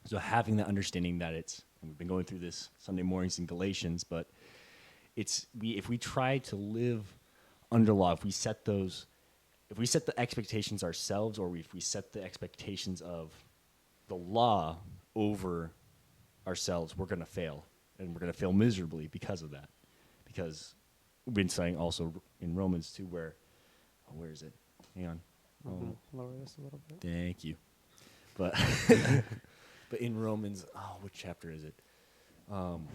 So having that understanding that and we've been going through this Sunday mornings in Galatians, but if we try to live under law, if we set the expectations ourselves, or if we set the expectations of the law over ourselves, we're going to fail, and we're going to fail miserably because of that. Because we've been saying also in Romans 2 where is it? Hang on. Lower this a little bit. Thank you. But but in Romans, what chapter is it? Hang on.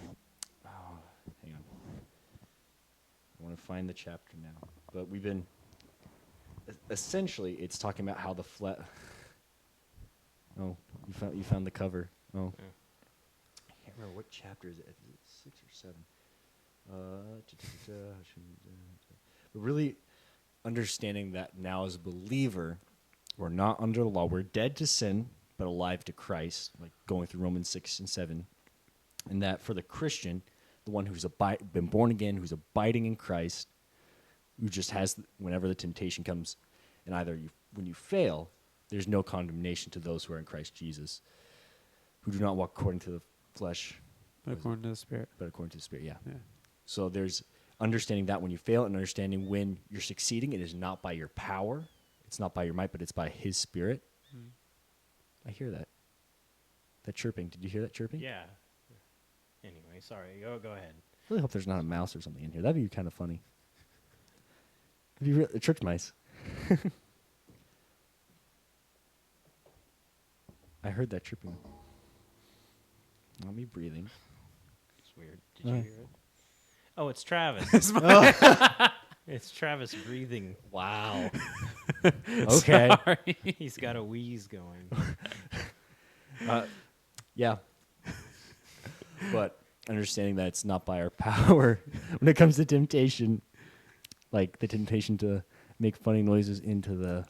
I want to find the chapter now. But we've been essentially it's talking about how the flesh. Oh, you found the cover. Oh, Yeah. I can't remember what chapter is it. Is it 6 or 7? But really understanding that now as a believer, we're not under the law. We're dead to sin, but alive to Christ, like going through Romans 6 and 7. And that for the Christian, the one who's been born again, who's abiding in Christ, who just has, whenever the temptation comes, and when you fail, there's no condemnation to those who are in Christ Jesus, who do not walk according to the flesh, But according to the Spirit. but according to the Spirit, yeah. Yeah. So there's understanding that when you fail and understanding when you're succeeding, it is not by your power, it's not by your might, but it's by His Spirit. I hear that. That chirping. Did you hear that chirping? Yeah. Anyway, sorry. Go ahead. I really hope there's not a mouse or something in here. That'd be kind of funny. It'd be church mice. I heard that chirping. Not me breathing. It's weird. Did you hear it? Oh, it's Travis. It's Travis breathing. Wow. Okay. Sorry. He's got a wheeze going. Yeah. But understanding that it's not by our power when it comes to temptation, like the temptation to make funny noises into the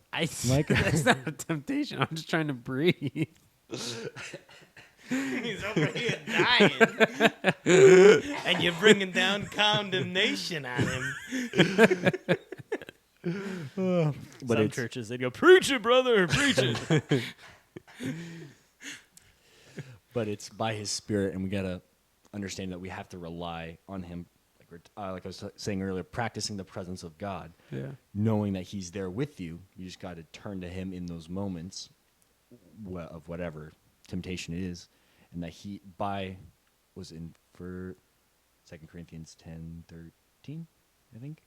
mic. That's not a temptation. I'm just trying to breathe. He's over here dying. And you're bringing down condemnation on him. But Some churches, they go, preach it, brother, preach it. But it's by His Spirit, and we gotta understand that we have to rely on Him. Like I was saying earlier, practicing the presence of God, knowing that He's there with you. You just got to turn to Him in those moments of whatever temptation it is, and that He was in for 2 Corinthians 10:13, I think.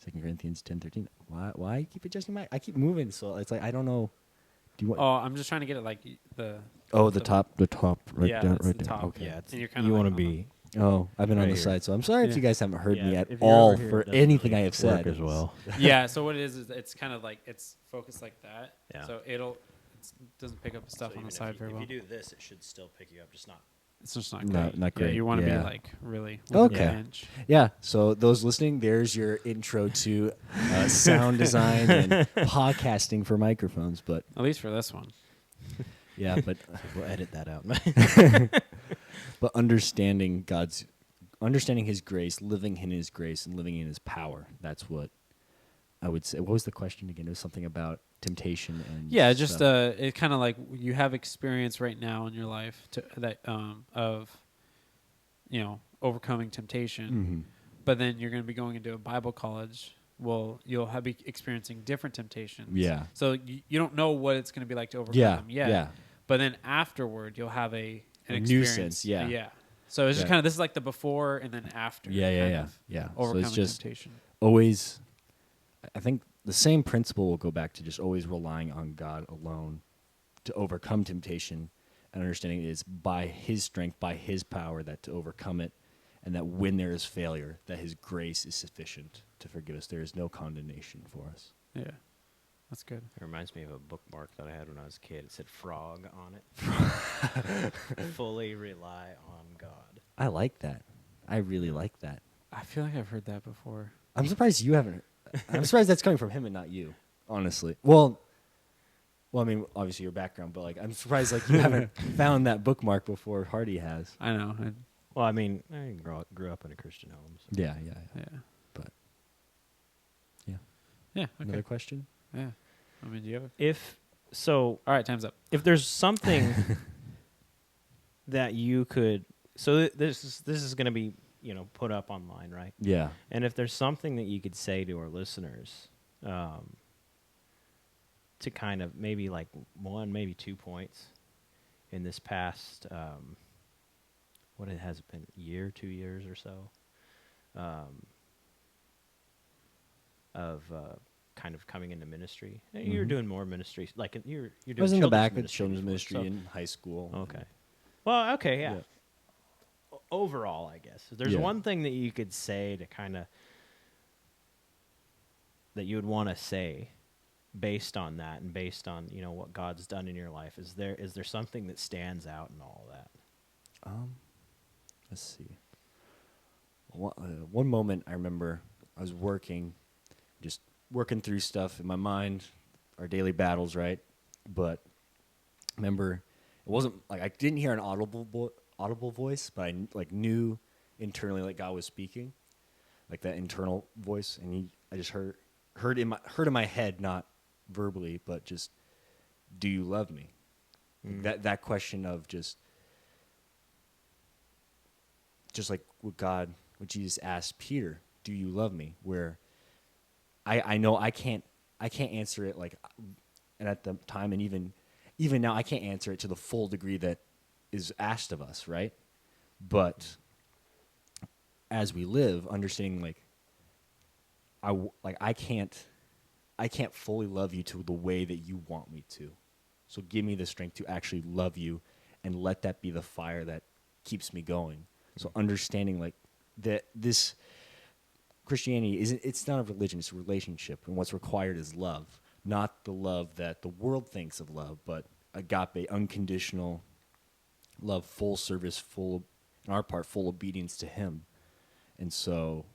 2 Corinthians 10:13. Why I keep adjusting I keep moving, so it's like I don't know. Do you want? Oh, I'm just trying to get it like the. The top, right Yeah, down, it's right the down. top. Okay. Yeah, And you're kinda you like want to on be Oh, I've been on Right the here. side, so I'm sorry if Yeah. you guys haven't heard me Yeah, at if you're all over here, for it doesn't anything really I have work said. as well. Yeah, so what it is it's kind of like it's focused like that. Yeah. So it doesn't pick up stuff So on the even side very if well. you do this, it should still pick you up, just not. It's just not No, great. not Yeah, great. you want to Yeah. be like really Okay. within an inch. Yeah, so those listening, there's your intro to sound design and podcasting for microphones. But At least for this one. yeah, but We'll edit that out. understanding His grace, living in His grace, and living in His power. That's what I would say. What was the question again? It was something about temptation and Yeah, just stuff. it kind of like you have experience right now in your life of overcoming temptation, Mhm. but then you're going to be going into a Bible college you'll be experiencing different temptations. Yeah. So you don't know what it's going to be like to overcome Yeah. them yet. Yeah. But then afterward, you'll have an A experience. nuisance, yeah. Yeah. So it's just Yeah. kind of, this is like the before and then after. Yeah. Yeah. kind Yeah. of Yeah. So Overcoming it's just temptation. always, I think the same principle will go back to just always relying on God alone to overcome temptation, and understanding it is by His strength, by His power, that to overcome it, and that when there is failure, that His grace is sufficient to forgive us. There is no condemnation for us. Yeah. That's good. It reminds me of a bookmark that I had when I was a kid. It said frog on it. Fully rely on God. I like that. I really like that. I feel like I've heard that before. I'm surprised you haven't. I'm surprised that's coming from him and not you, honestly. Well, I mean, obviously your background, but like, I'm surprised like you haven't found that bookmark before Hardy has. I know. Well, I mean, I grew up in a Christian home. So. Yeah. Yeah. But yeah. Yeah. Okay. Another question? Yeah. I mean, do you have So, all right, time's up. if there's something that you could, so this is going to be put up online, right? Yeah. And if there's something that you could say to our listeners, to kind of maybe like 1, maybe 2 points in this past, what it has been, year, 2 years or so, of kind of coming into ministry. You're Mhm. doing more ministry, like you're doing. I was in the children's back with ministry children's before, ministry so- in high school. Okay. Well, okay, yeah. Yeah. Overall, I guess if there's Yeah. one thing that you could say to kind of that you would want to say based on that and based on what God's done in your life, is there something that stands out in all that? Let's see. One moment I remember, I was just working through stuff in my mind, our daily battles, right? But I remember it wasn't like I didn't hear an audible voice, but I like knew internally like God was speaking, like that internal voice, and I just heard in my head, not verbally, but just, do you love me? That question of just like what Jesus asked Peter, do you love me? Where I know I can't answer it like, and at the time, and even now, I can't answer it to the full degree that is asked of us, right? But as we live, understanding like I can't fully love you to the way that you want me to. So give me the strength to actually love you, and let that be the fire that keeps me going. So understanding like that this Christianity it's not a religion, it's a relationship, and what's required is love, not the love that the world thinks of love, but agape, unconditional love, full service, on our part, full obedience to Him. And so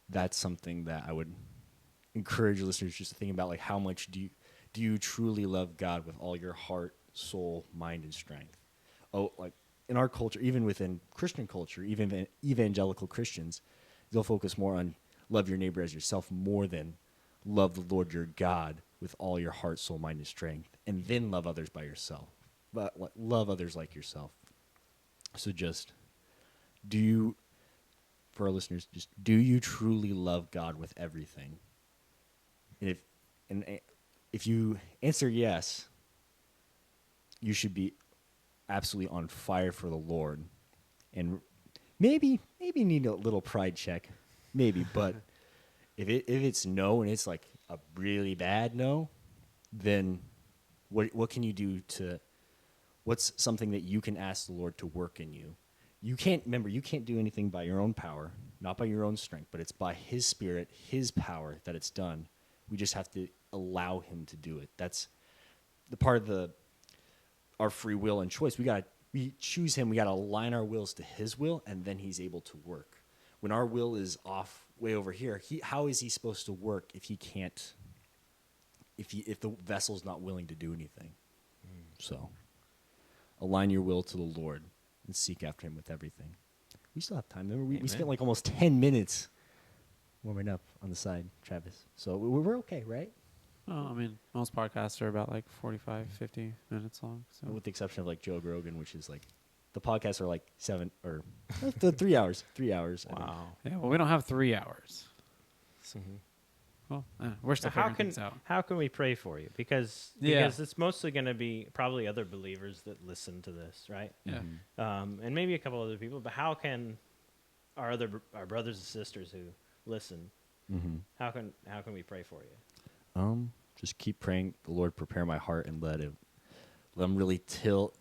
that's something that I would encourage listeners just to think about, like, how much do you truly love God with all your heart, soul, mind, and strength? Oh, like in our culture, even within Christian culture, even evangelical Christians, they'll focus more on love your neighbor as yourself more than love the Lord your God with all your heart, soul, mind, and strength, and then love others by yourself. But love others like yourself. So just for our listeners, just do you truly love God with everything? And if you answer yes, you should be absolutely on fire for the Lord. And maybe need a little pride check, maybe. But if it's no, and it's like a really bad no, then what can you do what's something that you can ask the Lord to work in you? You can't do anything by your own power, not by your own strength, but it's by His Spirit, His power that it's done. We just have to allow Him to do it. That's the part of our free will and choice. We choose Him. We got to align our wills to His will, and then He's able to work. When our will is off way over here, how is He supposed to work if He can't? If the vessel's not willing to do anything? So, align your will to the Lord and seek after Him with everything. We still have time. Remember, we spent like almost 10 minutes warming up on the side, Travis. So we're okay, right? Oh, I mean, most podcasts are about like 45, 50 minutes long. So With the exception of like Joe Rogan, which is like, the podcasts are like 7 or 3 hours. 3 hours. I think. Wow. yeah, well, we don't have 3 hours. Well, we're still How figuring can things out. how can we pray for you? Because it's mostly going to be probably other believers that listen to this, right? Yeah. And maybe a couple other people. But how can our brothers and sisters who listen? How can we pray for you? Just keep praying. The Lord prepare my heart and let him really till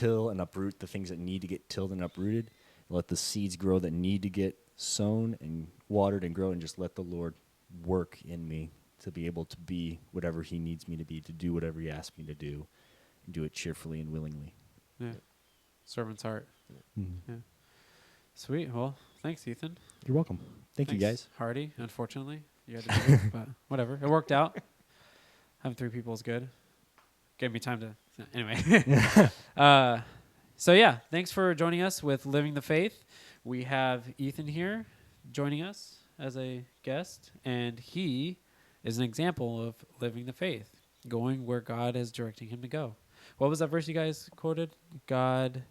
and uproot the things that need to get tilled and uprooted. Let the seeds grow that need to get sown and watered and grow, and just let the Lord work in me to be able to be whatever he needs me to be, to do whatever he asks me to do, and do it cheerfully and willingly. Yeah. Servant's heart. Yeah. Sweet. Well, thanks, Ethan. You're welcome. Thank you, guys. Hardy, unfortunately. You had to do it, but whatever. It worked out. Having 3 people is good. Gave me time to... Anyway. So, yeah, thanks for joining us with Living the Faith. We have Ethan here joining us as a guest, and he is an example of living the faith, going where God is directing him to go. What was that verse you guys quoted? God,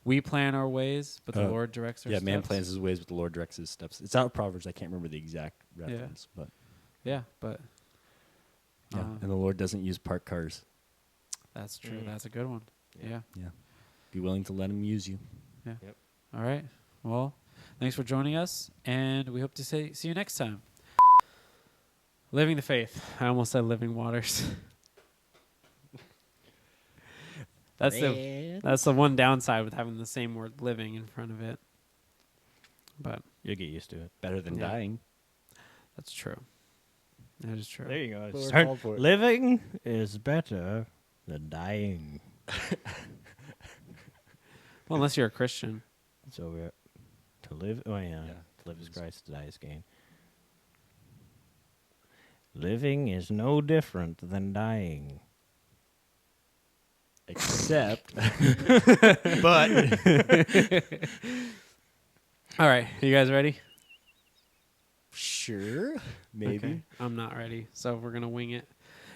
we plan our ways, but the Lord directs our steps. Yeah, man plans his ways, but the Lord directs his steps. It's out of Proverbs. I can't remember the exact reference, but yeah, but and the Lord doesn't use parked cars. that's true. That's a good one. Yeah. Be willing to let him use you. Yeah. Yep. All right. Well, thanks for joining us, and we hope to see you next time. Living the faith. I almost said living waters. That's the one downside with having the same word living in front of it. But You'll get used to it. Better than dying. That's true. That is true. There you go. Lord, Living is better than dying. Well, unless you're a Christian. So to live, to live is Christ, to die is gain. Living is no different than dying. Except. But. All right. You guys ready? Sure. Maybe. Okay. I'm not ready, so we're going to wing it.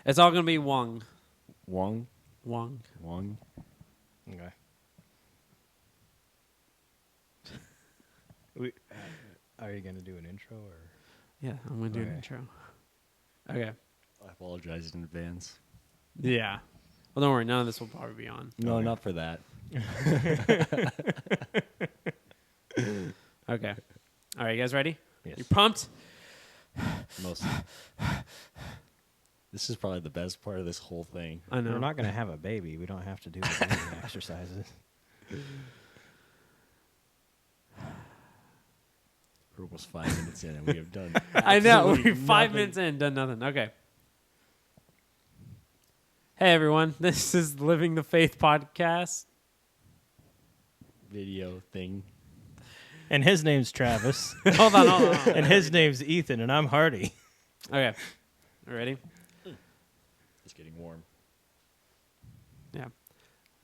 It's all going to be Wong. Wong. Okay. Are you going to do an intro or? Yeah, I'm going to do an intro. Okay. I apologize in advance. Yeah. Well, don't worry. None of this will probably be on. No, not for that. Okay. All right, you guys ready? Yes. You pumped? Most. This is probably the best part of this whole thing. I know. We're not going to have a baby. We don't have to do the breathing exercises. We're almost 5 minutes in and we have done. I know. absolutely We're 5 nothing. minutes in, done nothing. Okay. Hey, everyone. This is Living the Faith podcast. Video thing. And his name's Travis. Hold on. And his name's Ethan, and I'm Hardy. Okay. You ready? It's getting warm. Yeah.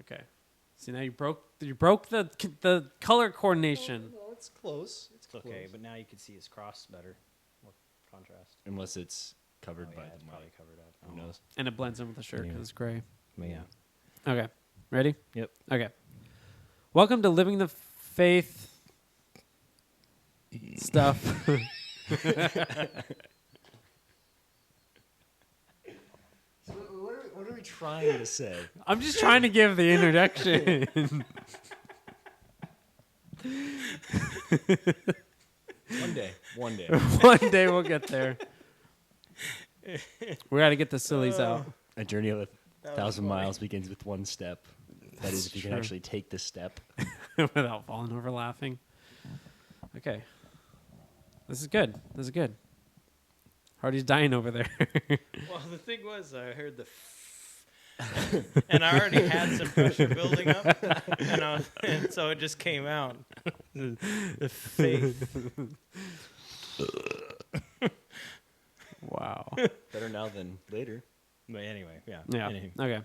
Okay. See, now you broke the color coordination. No, it's close. It's Okay, close. but now you can see his cross better. More contrast. Unless it's covered by it's the probably mic. covered up. Who knows? And it blends in with the shirt because it's gray. But yeah. Okay. Ready? Yep. Okay. Welcome to Living the Faith stuff. So what are we trying to say? I'm just trying to give the introduction. One day. One day we'll get there. We got to get the sillies out. A journey of 1,000 miles begins with one step. That is, if you can true. actually take the step. Without falling over laughing. Okay. This is good. Hardy's dying over there. Well, the thing was, I heard the and I already had some pressure building up, and so it just came out. The faith. Wow. Better now than later. But anyway, yeah. Yeah. Anywho. Okay.